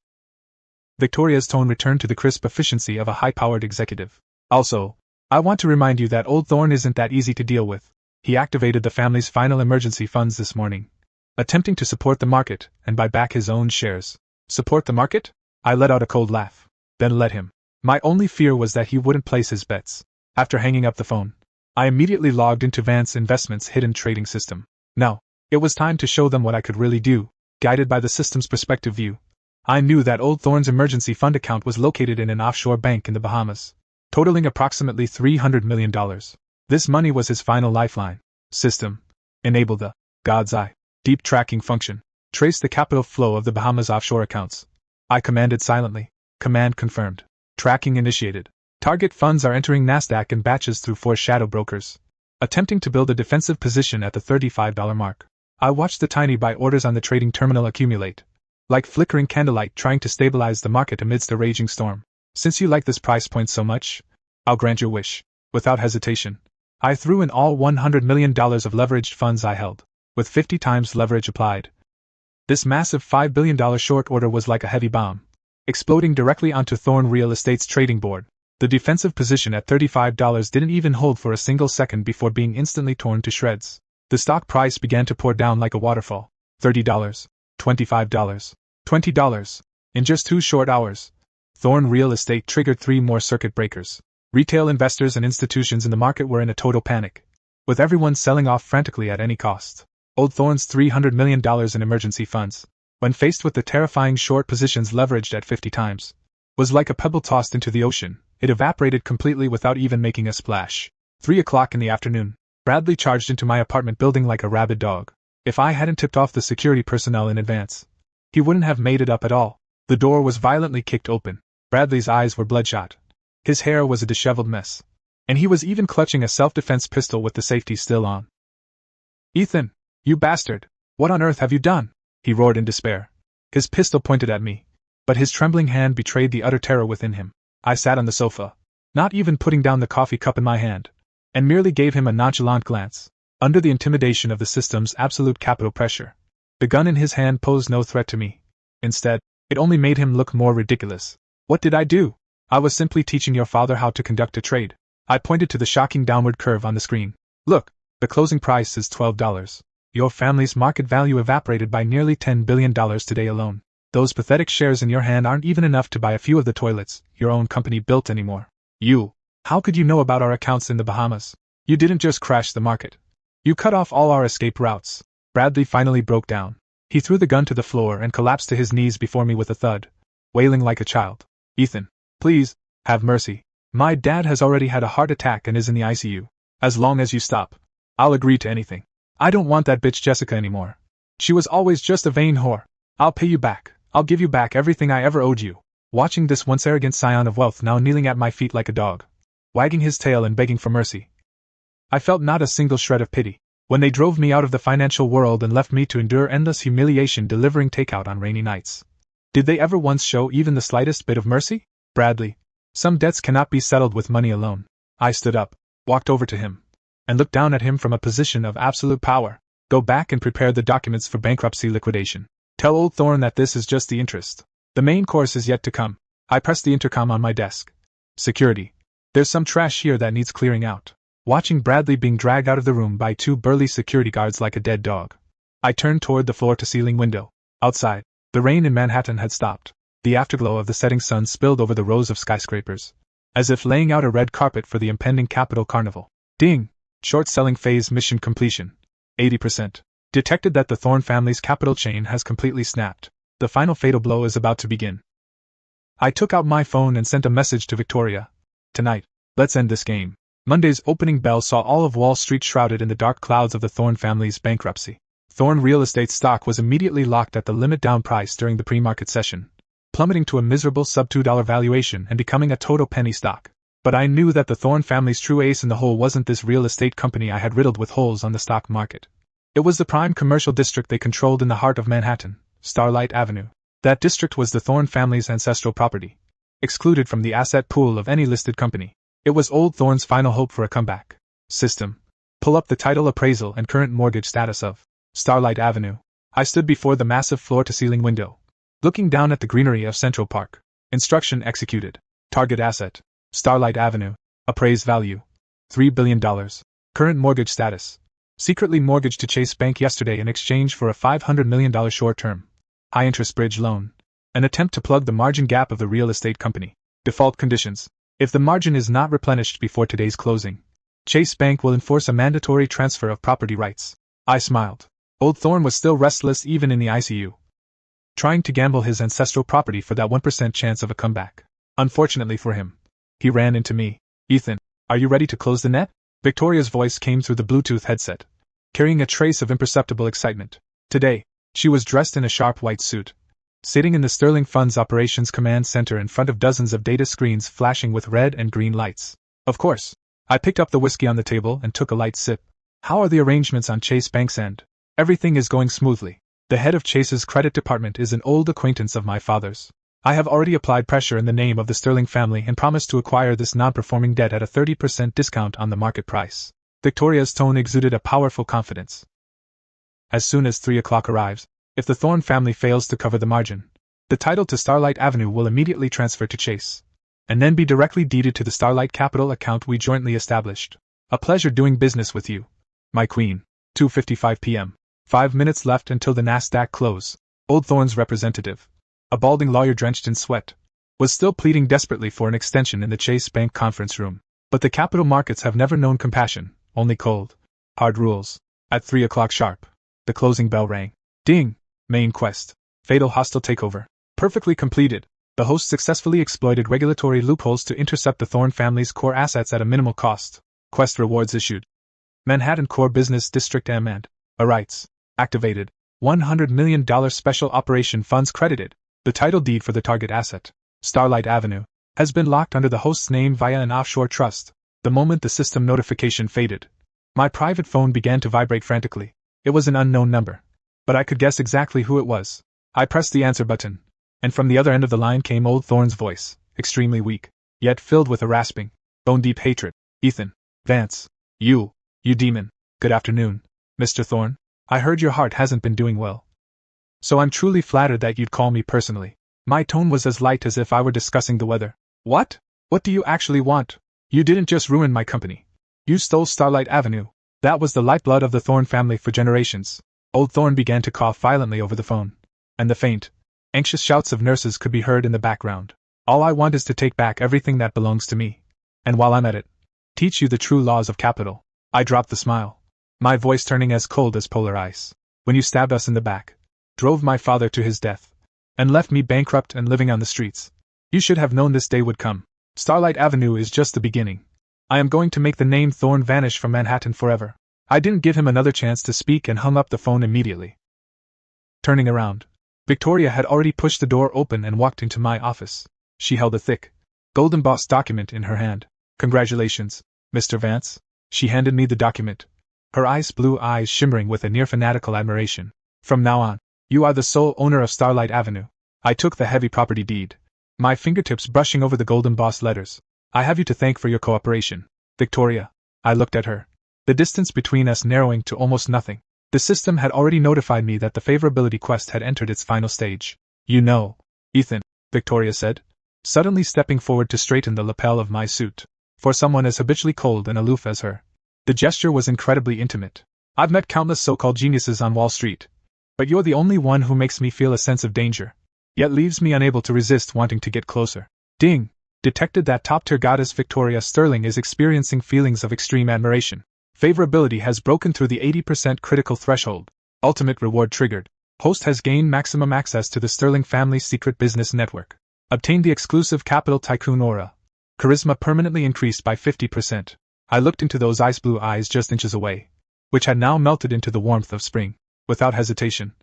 Victoria's tone returned to the crisp efficiency of a high-powered executive. Also, I want to remind you that old Thorn isn't that easy to deal with. He activated the family's final emergency funds this morning, attempting to support the market and buy back his own shares. Support the market? I let out a cold laugh. Then let him. My only fear was that he wouldn't place his bets. After hanging up the phone, I immediately logged into Vance Investments' hidden trading system. Now, it was time to show them what I could really do, guided by the system's perspective view. I knew that old Thorn's emergency fund account was located in an offshore bank in the Bahamas, totaling approximately $300 million. This money was his final lifeline. System. Enable the God's Eye deep tracking function. Trace the capital flow of the Bahamas offshore accounts. I commanded silently. Command confirmed. Tracking initiated. Target funds are entering NASDAQ in batches through 4 shadow brokers, attempting to build a defensive position at the $35 mark. I watched the tiny buy orders on the trading terminal accumulate, like flickering candlelight trying to stabilize the market amidst a raging storm. Since you like this price point so much, I'll grant your wish. Without hesitation, I threw in all $100 million of leveraged funds I held, with 50 times leverage applied. This massive $5 billion short order was like a heavy bomb, exploding directly onto Thorn Real Estate's trading board. The defensive position at $35 didn't even hold for a single second before being instantly torn to shreds. The stock price began to pour down like a waterfall. $30, $25, $20. In just 2 short hours, Thorn Real Estate triggered 3 more circuit breakers. Retail investors and institutions in the market were in a total panic, with everyone selling off frantically at any cost. Old Thorn's $300 million in emergency funds, when faced with the terrifying short positions leveraged at 50 times, was like a pebble tossed into the ocean. It evaporated completely without even making a splash. 3 o'clock in the afternoon, Bradley charged into my apartment building like a rabid dog. If I hadn't tipped off the security personnel in advance, he wouldn't have made it up at all. The door was violently kicked open. Bradley's eyes were bloodshot. His hair was a disheveled mess, and he was even clutching a self-defense pistol with the safety still on. "Ethan, you bastard! What on earth have you done?" he roared in despair. His pistol pointed at me, but his trembling hand betrayed the utter terror within him. I sat on the sofa, not even putting down the coffee cup in my hand, and merely gave him a nonchalant glance. Under the intimidation of the system's absolute capital pressure, the gun in his hand posed no threat to me. Instead, it only made him look more ridiculous. What did I do? I was simply teaching your father how to conduct a trade. I pointed to the shocking downward curve on the screen. Look, the closing price is $12. Your family's market value evaporated by nearly $10 billion today alone. Those pathetic shares in your hand aren't even enough to buy a few of the toilets your own company built anymore. How could you know about our accounts in the Bahamas? You didn't just crash the market. You cut off all our escape routes. Bradley finally broke down. He threw the gun to the floor and collapsed to his knees before me with a thud, wailing like a child. "Ethan, please, have mercy. My dad has already had a heart attack and is in the ICU. As long as you stop, I'll agree to anything. I don't want that bitch Jessica anymore. She was always just a vain whore. I'll pay you back. I'll give you back everything I ever owed you." Watching this once arrogant scion of wealth now kneeling at my feet like a dog, wagging his tail and begging for mercy, I felt not a single shred of pity. When they drove me out of the financial world and left me to endure endless humiliation delivering takeout on rainy nights, did they ever once show even the slightest bit of mercy? Bradley, some debts cannot be settled with money alone. I stood up, walked over to him, and looked down at him from a position of absolute power. Go back and prepare the documents for bankruptcy liquidation. Tell old Thorn that this is just the interest. The main course is yet to come. I pressed the intercom on my desk. Security. There's some trash here that needs clearing out. Watching Bradley being dragged out of the room by 2 burly security guards like a dead dog, I turned toward the floor-to-ceiling window. Outside, the rain in Manhattan had stopped. The afterglow of the setting sun spilled over the rows of skyscrapers, as if laying out a red carpet for the impending capital carnival. Ding! Short-selling phase mission completion. 80%. Detected that the Thorn family's capital chain has completely snapped. The final fatal blow is about to begin. I took out my phone and sent a message to Victoria. Tonight, let's end this game. Monday's opening bell saw all of Wall Street shrouded in the dark clouds of the Thorn family's bankruptcy. Thorn Real Estate stock was immediately locked at the limit down price during the pre-market session, plummeting to a miserable sub-$2 valuation and becoming a total penny stock. But I knew that the Thorne family's true ace in the hole wasn't this real estate company I had riddled with holes on the stock market. It was the prime commercial district they controlled in the heart of Manhattan, Starlight Avenue. That district was the Thorne family's ancestral property, excluded from the asset pool of any listed company. It was Old Thorne's final hope for a comeback. System. Pull up the title appraisal and current mortgage status of Starlight Avenue. I stood before the massive floor-to-ceiling window, looking down at the greenery of Central Park. Instruction executed. Target asset. Starlight Avenue. Appraised value. $3 billion. Current mortgage status. Secretly mortgaged to Chase Bank yesterday in exchange for a $500 million short-term, high-interest bridge loan. An attempt to plug the margin gap of the real estate company. Default conditions. If the margin is not replenished before today's closing, Chase Bank will enforce a mandatory transfer of property rights. I smiled. Old Thorne was still restless even in the ICU, trying to gamble his ancestral property for that 1% chance of a comeback. Unfortunately for him, he ran into me. Ethan, are you ready to close the net? Victoria's voice came through the Bluetooth headset, carrying a trace of imperceptible excitement. Today, she was dressed in a sharp white suit, sitting in the Sterling Fund's Operations Command Center in front of dozens of data screens flashing with red and green lights. Of course. I picked up the whiskey on the table and took a light sip. How are the arrangements on Chase Bank's end? Everything is going smoothly. The head of Chase's credit department is an old acquaintance of my father's. I have already applied pressure in the name of the Sterling family and promised to acquire this non-performing debt at a 30% discount on the market price. Victoria's tone exuded a powerful confidence. As soon as 3 o'clock arrives, if the Thorne family fails to cover the margin, the title to Starlight Avenue will immediately transfer to Chase, and then be directly deeded to the Starlight Capital account we jointly established. A pleasure doing business with you, my queen. 2:55 p.m. 5 minutes left until the NASDAQ close. Old Thorne's representative, a balding lawyer drenched in sweat, was still pleading desperately for an extension in the Chase Bank conference room. But the capital markets have never known compassion, only cold, hard rules. At 3 o'clock sharp, the closing bell rang. Ding! Main quest. Fatal hostile takeover. Perfectly completed. The host successfully exploited regulatory loopholes to intercept the Thorne family's core assets at a minimal cost. Quest rewards issued. Manhattan Core Business District M&A rights activated. $100 million special operation funds credited. The title deed for the target asset, Starlight Avenue, has been locked under the host's name via an offshore trust. The moment the system notification faded, my private phone began to vibrate frantically. It was an unknown number, but I could guess exactly who it was. I pressed the answer button, and from the other end of the line came Old Thorne's voice, extremely weak, yet filled with a rasping, bone-deep hatred. Ethan Vance, you demon. Good afternoon, Mr. Thorne. I heard your heart hasn't been doing well, so I'm truly flattered that you'd call me personally. My tone was as light as if I were discussing the weather. What? What do you actually want? You didn't just ruin my company. You stole Starlight Avenue. That was the lifeblood of the Thorne family for generations. Old Thorne began to cough violently over the phone, and the faint, anxious shouts of nurses could be heard in the background. All I want is to take back everything that belongs to me, and while I'm at it, teach you the true laws of capital. I dropped the smile, my voice turning as cold as polar ice. When you stabbed us in the back, drove my father to his death, and left me bankrupt and living on the streets, you should have known this day would come. Starlight Avenue is just the beginning. I am going to make the name Thorne vanish from Manhattan forever. I didn't give him another chance to speak and hung up the phone immediately. Turning around, Victoria had already pushed the door open and walked into my office. She held a thick, gold embossed document in her hand. Congratulations, Mr. Vance. She handed me the document, her ice blue eyes shimmering with a near fanatical admiration. From now on, you are the sole owner of Starlight Avenue. I took the heavy property deed, my fingertips brushing over the gold embossed letters. I have you to thank for your cooperation, Victoria. I looked at her, the distance between us narrowing to almost nothing. The system had already notified me that the favorability quest had entered its final stage. You know, Ethan, Victoria said, suddenly stepping forward to straighten the lapel of my suit. For someone as habitually cold and aloof as her, the gesture was incredibly intimate. I've met countless so-called geniuses on Wall Street, but you're the only one who makes me feel a sense of danger, yet leaves me unable to resist wanting to get closer. Ding! Detected that top-tier goddess Victoria Sterling is experiencing feelings of extreme admiration. Favorability has broken through the 80% critical threshold. Ultimate reward triggered. Host has gained maximum access to the Sterling family's secret business network. Obtained the exclusive Capital Tycoon aura. Charisma permanently increased by 50%. I looked into those ice blue eyes just inches away, which had now melted into the warmth of spring. Without hesitation,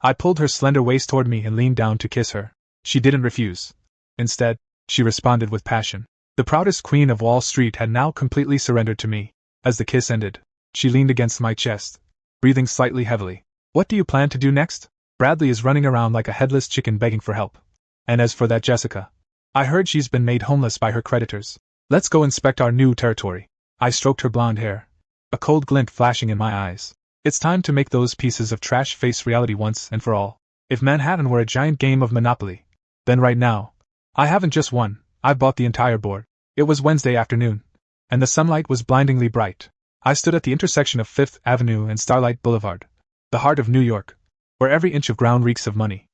I pulled her slender waist toward me and leaned down to kiss her. She didn't refuse. Instead, she responded with passion. The proudest queen of Wall Street had now completely surrendered to me. As the kiss ended, she leaned against my chest, breathing slightly heavily. What do you plan to do next? Bradley is running around like a headless chicken begging for help. And as for that Jessica, I heard she's been made homeless by her creditors. Let's go inspect our new territory. I stroked her blonde hair, a cold glint flashing in my eyes. It's time to make those pieces of trash face reality once and for all. If Manhattan were a giant game of Monopoly, then right now, I haven't just won, I've bought the entire board. It was Wednesday afternoon, and the sunlight was blindingly bright. I stood at the intersection of Fifth Avenue and Starlight Boulevard, the heart of New York, where every inch of ground reeks of money.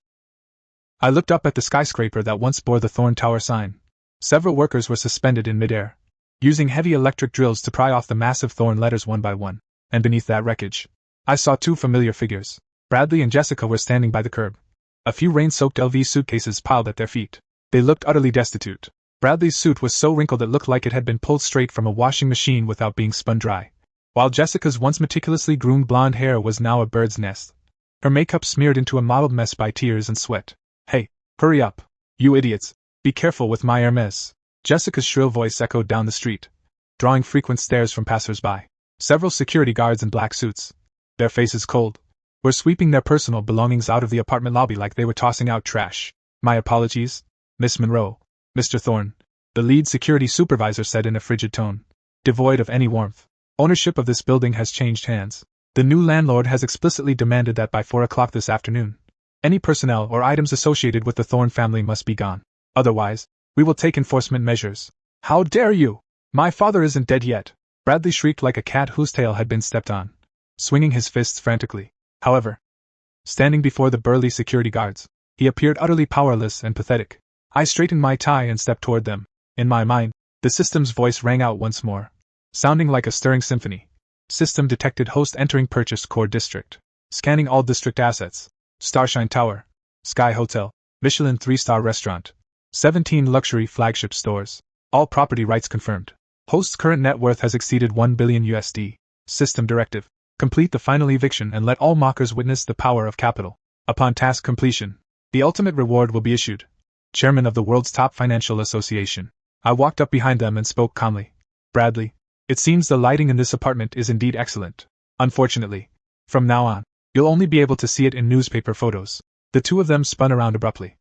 I looked up at the skyscraper that once bore the Thorn Tower sign. Several workers were suspended in midair, using heavy electric drills to pry off the massive thorn letters one by one, and beneath that wreckage, I saw two familiar figures. Bradley and Jessica were standing by the curb, a few rain-soaked LV suitcases piled at their feet. They looked utterly destitute. Bradley's suit was so wrinkled it looked like it had been pulled straight from a washing machine without being spun dry, while Jessica's once meticulously groomed blonde hair was now a bird's nest, her makeup smeared into a mottled mess by tears and sweat. Hey, hurry up, you idiots, be careful with my Hermes. Jessica's shrill voice echoed down the street, drawing frequent stares from passers-by. Several security guards in black suits, their faces cold, were sweeping their personal belongings out of the apartment lobby like they were tossing out trash. My apologies, Miss Monroe, Mr. Thorne, the lead security supervisor said in a frigid tone, devoid of any warmth. Ownership of this building has changed hands. The new landlord has explicitly demanded that by 4 o'clock this afternoon, any personnel or items associated with the Thorne family must be gone. Otherwise, we will take enforcement measures. How dare you! My father isn't dead yet! Bradley shrieked like a cat whose tail had been stepped on, swinging his fists frantically. However, standing before the burly security guards, he appeared utterly powerless and pathetic. I straightened my tie and stepped toward them. In my mind, the system's voice rang out once more, sounding like a stirring symphony. System detected host entering purchased core district. Scanning all district assets. Starshine Tower, Sky Hotel, Michelin 3-star restaurant, 17 luxury flagship stores. All property rights confirmed. Host's current net worth has exceeded $1 billion USD. System directive. Complete the final eviction and let all mockers witness the power of capital. Upon task completion, the ultimate reward will be issued. Chairman of the world's top financial association. I walked up behind them and spoke calmly. Bradley, it seems the lighting in this apartment is indeed excellent. Unfortunately, from now on, you'll only be able to see it in newspaper photos. The two of them spun around abruptly.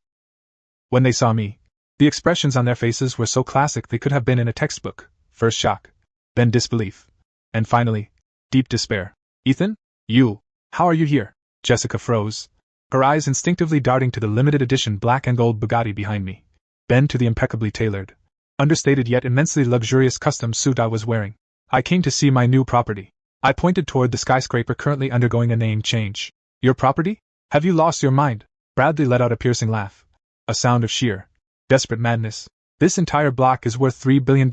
When they saw me, the expressions on their faces were so classic they could have been in a textbook. First shock, then disbelief, and finally, deep despair. Ethan? You? How are you here? Jessica froze, her eyes instinctively darting to the limited edition black and gold Bugatti behind me, then to the impeccably tailored, understated yet immensely luxurious custom suit I was wearing. I came to see my new property. I pointed toward the skyscraper currently undergoing a name change. Your property? Have you lost your mind? Bradley let out a piercing laugh, a sound of sheer, desperate madness. This entire block is worth $3 billion.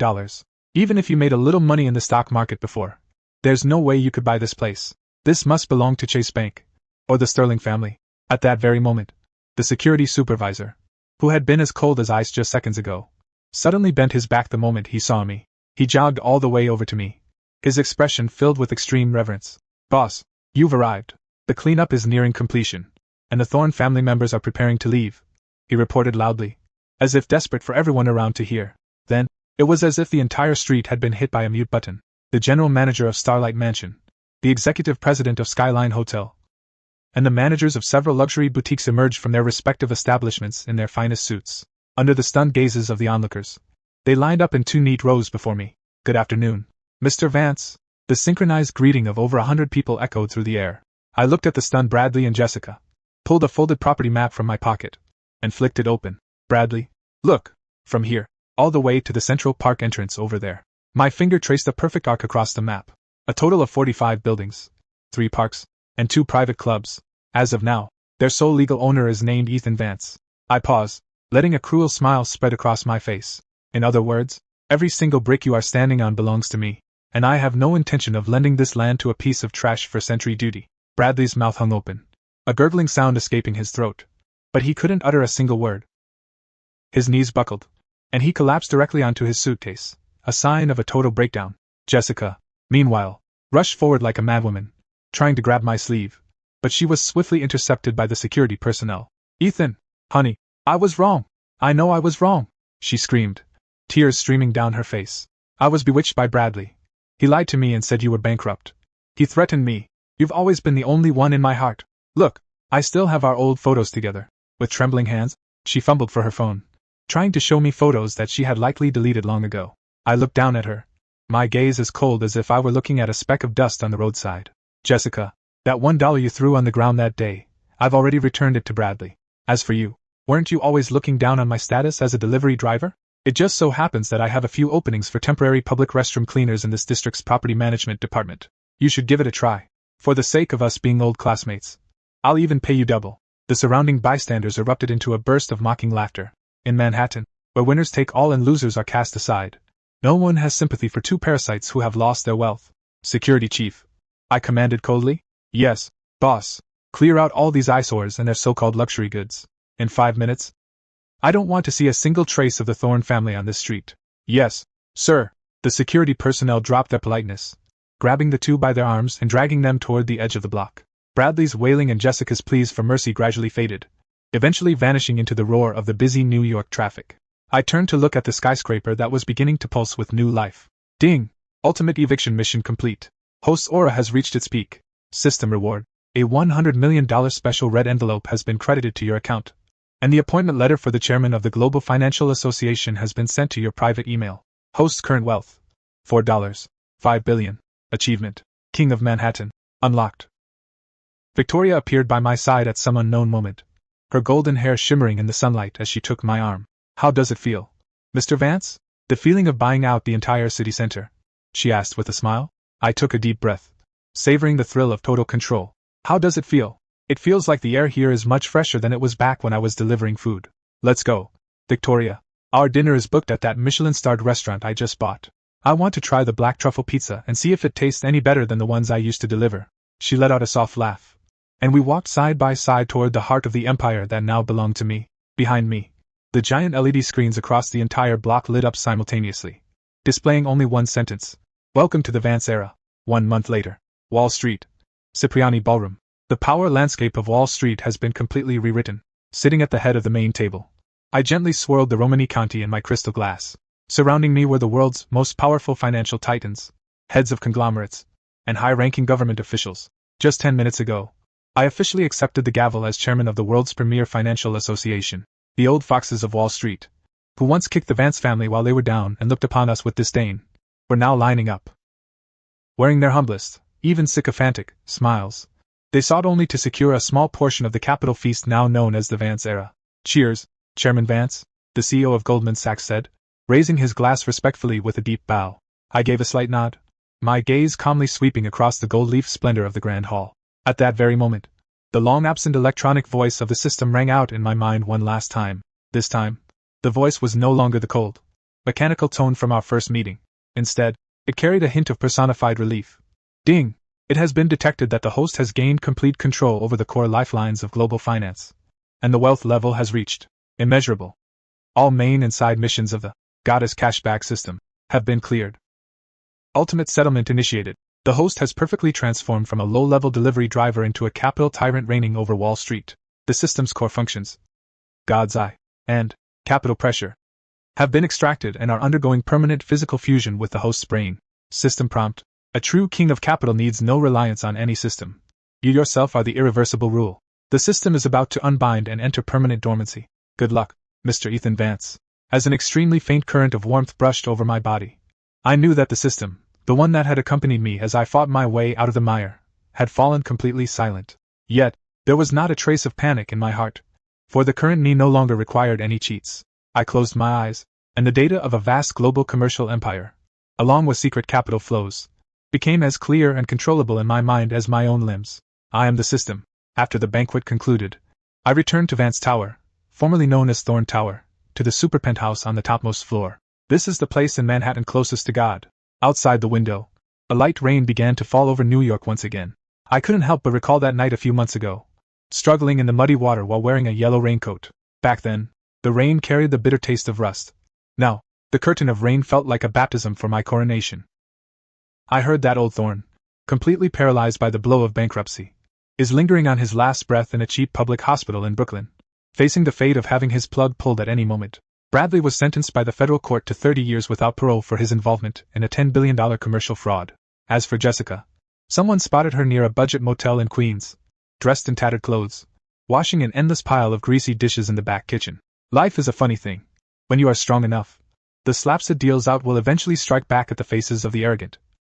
Even if you made a little money in the stock market before, there's no way you could buy this place. This must belong to Chase Bank, or the Sterling family. At that very moment, the security supervisor, who had been as cold as ice just seconds ago, suddenly bent his back the moment he saw me. He jogged all the way over to me, his expression filled with extreme reverence. Boss, you've arrived. The cleanup is nearing completion, and the Thorne family members are preparing to leave, he reported loudly, as if desperate for everyone around to hear. Then, it was as if the entire street had been hit by a mute button. The general manager of Starlight Mansion, the executive president of Skyline Hotel, and the managers of several luxury boutiques emerged from their respective establishments in their finest suits. Under the stunned gazes of the onlookers, they lined up in 2 neat rows before me. Good afternoon, Mr. Vance. The synchronized greeting of over 100 people echoed through the air. I looked at the stunned Bradley and Jessica, pulled a folded property map from my pocket, and flicked it open. Bradley, look, from here, all the way to the Central Park entrance over there. My finger traced a perfect arc across the map. A total of 45 buildings, 3 parks, and 2 private clubs. As of now, their sole legal owner is named Ethan Vance. I paused, letting a cruel smile spread across my face. In other words, every single brick you are standing on belongs to me, and I have no intention of lending this land to a piece of trash for sentry duty. Bradley's mouth hung open, a gurgling sound escaping his throat, but he couldn't utter a single word. His knees buckled, and he collapsed directly onto his suitcase, a sign of a total breakdown. Jessica, meanwhile, rushed forward like a madwoman, trying to grab my sleeve, but she was swiftly intercepted by the security personnel. Ethan, honey, I was wrong. I know I was wrong, she screamed, tears streaming down her face. I was bewitched by Bradley. He lied to me and said you were bankrupt. He threatened me. You've always been the only one in my heart. Look, I still have our old photos together. With trembling hands, she fumbled for her phone, trying to show me photos that she had likely deleted long ago. I looked down at her, my gaze as cold as if I were looking at a speck of dust on the roadside. Jessica, that $1 you threw on the ground that day, I've already returned it to Bradley. As for you, weren't you always looking down on my status as a delivery driver? It just so happens that I have a few openings for temporary public restroom cleaners in this district's property management department. You should give it a try. For the sake of us being old classmates. I'll even pay you double. The surrounding bystanders erupted into a burst of mocking laughter. In Manhattan, where winners take all and losers are cast aside, no one has sympathy for two parasites who have lost their wealth. Security chief, I commanded coldly. Yes, boss. Clear out all these eyesores and their so-called luxury goods. In 5 minutes. I don't want to see a single trace of the Thorne family on this street. Yes, sir. The security personnel dropped their politeness, grabbing the two by their arms and dragging them toward the edge of the block. Bradley's wailing and Jessica's pleas for mercy gradually faded, eventually vanishing into the roar of the busy New York traffic. I turned to look at the skyscraper that was beginning to pulse with new life. Ding! Ultimate eviction mission complete. Host's aura has reached its peak. System reward. A $100 million special red envelope has been credited to your account. And the appointment letter for the chairman of the Global Financial Association has been sent to your private email. Host's current wealth. $4. 5 billion. Achievement. King of Manhattan. Unlocked. Victoria appeared by my side at some unknown moment, her golden hair shimmering in the sunlight as she took my arm. How does it feel, Mr. Vance? The feeling of buying out the entire city center? She asked with a smile. I took a deep breath, savoring the thrill of total control. How does it feel? It feels like the air here is much fresher than it was back when I was delivering food. Let's go, Victoria. Our dinner is booked at that Michelin-starred restaurant I just bought. I want to try the black truffle pizza and see if it tastes any better than the ones I used to deliver. She let out a soft laugh, and we walked side by side toward the heart of the empire that now belonged to me. Behind me, the giant LED screens across the entire block lit up simultaneously, displaying only one sentence. Welcome to the Vance era. 1 month later. Wall Street. Cipriani Ballroom. The power landscape of Wall Street has been completely rewritten. Sitting at the head of the main table, I gently swirled the Romani Conti in my crystal glass. Surrounding me were the world's most powerful financial titans, heads of conglomerates, and high-ranking government officials. Just 10 minutes ago, I officially accepted the gavel as chairman of the world's premier financial association. The old foxes of Wall Street, who once kicked the Vance family while they were down and looked upon us with disdain, were now lining up, wearing their humblest, even sycophantic, smiles. They sought only to secure a small portion of the capital feast now known as the Vance era. Cheers, Chairman Vance, the CEO of Goldman Sachs said, raising his glass respectfully with a deep bow. I gave a slight nod, my gaze calmly sweeping across the gold-leaf splendor of the Grand Hall. At that very moment, the long-absent electronic voice of the system rang out in my mind one last time. This time, the voice was no longer the cold, mechanical tone from our first meeting. Instead, it carried a hint of personified relief. Ding! It has been detected that the host has gained complete control over the core lifelines of global finance, and the wealth level has reached immeasurable. All main and side missions of the Goddess Cashback System have been cleared. Ultimate settlement initiated. The host has perfectly transformed from a low-level delivery driver into a capital tyrant reigning over Wall Street. The system's core functions, God's eye, and capital pressure, have been extracted and are undergoing permanent physical fusion with the host's brain. System prompt. A true king of capital needs no reliance on any system. You yourself are the irreversible rule. The system is about to unbind and enter permanent dormancy. Good luck, Mr. Ethan Vance. As an extremely faint current of warmth brushed over my body, I knew that the system, the one that had accompanied me as I fought my way out of the mire, had fallen completely silent. Yet, there was not a trace of panic in my heart, for the current me no longer required any cheats. I closed my eyes, and the data of a vast global commercial empire, along with secret capital flows, became as clear and controllable in my mind as my own limbs. I am the system. After the banquet concluded, I returned to Vance Tower, formerly known as Thorne Tower, to the super penthouse on the topmost floor. This is the place in Manhattan closest to God. Outside the window, a light rain began to fall over New York once again. I couldn't help but recall that night a few months ago, struggling in the muddy water while wearing a yellow raincoat. Back then, the rain carried the bitter taste of rust. Now, the curtain of rain felt like a baptism for my coronation. I heard that old Thorne, completely paralyzed by the blow of bankruptcy, is lingering on his last breath in a cheap public hospital in Brooklyn, facing the fate of having his plug pulled at any moment. Bradley was sentenced by the federal court to 30 years without parole for his involvement in a $10 billion commercial fraud. As for Jessica, someone spotted her near a budget motel in Queens, dressed in tattered clothes, washing an endless pile of greasy dishes in the back kitchen. Life is a funny thing. When you are strong enough, the slaps it deals out will eventually strike back at the faces of the arrogant,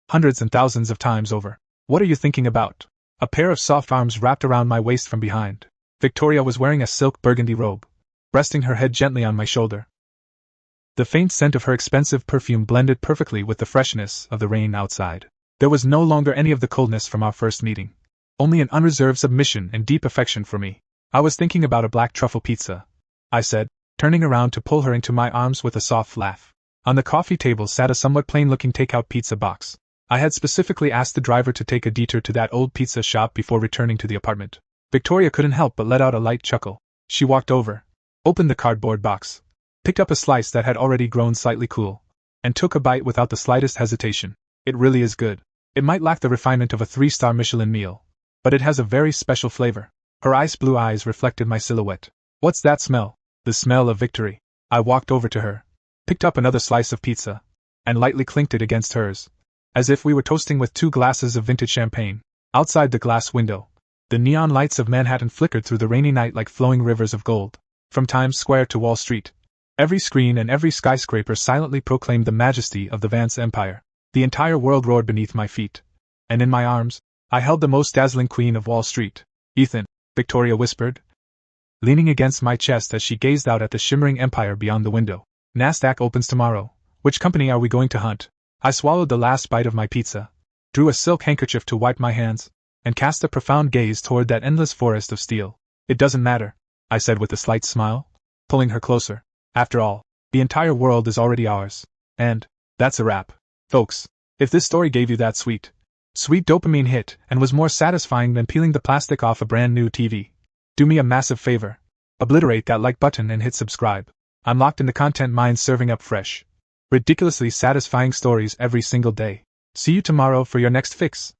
hundreds and thousands of times over. What are you thinking about? A pair of soft arms wrapped around my waist from behind. Victoria was wearing a silk burgundy robe, resting her head gently on my shoulder. The faint scent of her expensive perfume blended perfectly with the freshness of the rain outside. There was no longer any of the coldness from our first meeting, only an unreserved submission and deep affection for me. I was thinking about a black truffle pizza, I said, turning around to pull her into my arms with a soft laugh. On the coffee table sat a somewhat plain-looking takeout pizza box. I had specifically asked the driver to take a detour to that old pizza shop before returning to the apartment. Victoria couldn't help but let out a light chuckle. She walked over, opened the cardboard box, picked up a slice that had already grown slightly cool, and took a bite without the slightest hesitation. It really is good. It might lack the refinement of a 3-star Michelin meal, but it has a very special flavor. Her ice blue eyes reflected my silhouette. What's that smell? The smell of victory. I walked over to her, picked up another slice of pizza, and lightly clinked it against hers, as if we were toasting with 2 glasses of vintage champagne. Outside the glass window, the neon lights of Manhattan flickered through the rainy night like flowing rivers of gold. From Times Square to Wall Street, every screen and every skyscraper silently proclaimed the majesty of the Vance Empire. The entire world roared beneath my feet, and in my arms, I held the most dazzling queen of Wall Street. Ethan, Victoria whispered, leaning against my chest as she gazed out at the shimmering empire beyond the window. NASDAQ opens tomorrow. Which company are we going to hunt? I swallowed the last bite of my pizza, drew a silk handkerchief to wipe my hands, and cast a profound gaze toward that endless forest of steel. It doesn't matter, I said with a slight smile, pulling her closer. After all, the entire world is already ours. And that's a wrap. Folks, if this story gave you that sweet dopamine hit and was more satisfying than peeling the plastic off a brand new TV, do me a massive favor. Obliterate that like button and hit subscribe. I'm locked in the content mine, serving up fresh, ridiculously satisfying stories every single day. See you tomorrow for your next fix.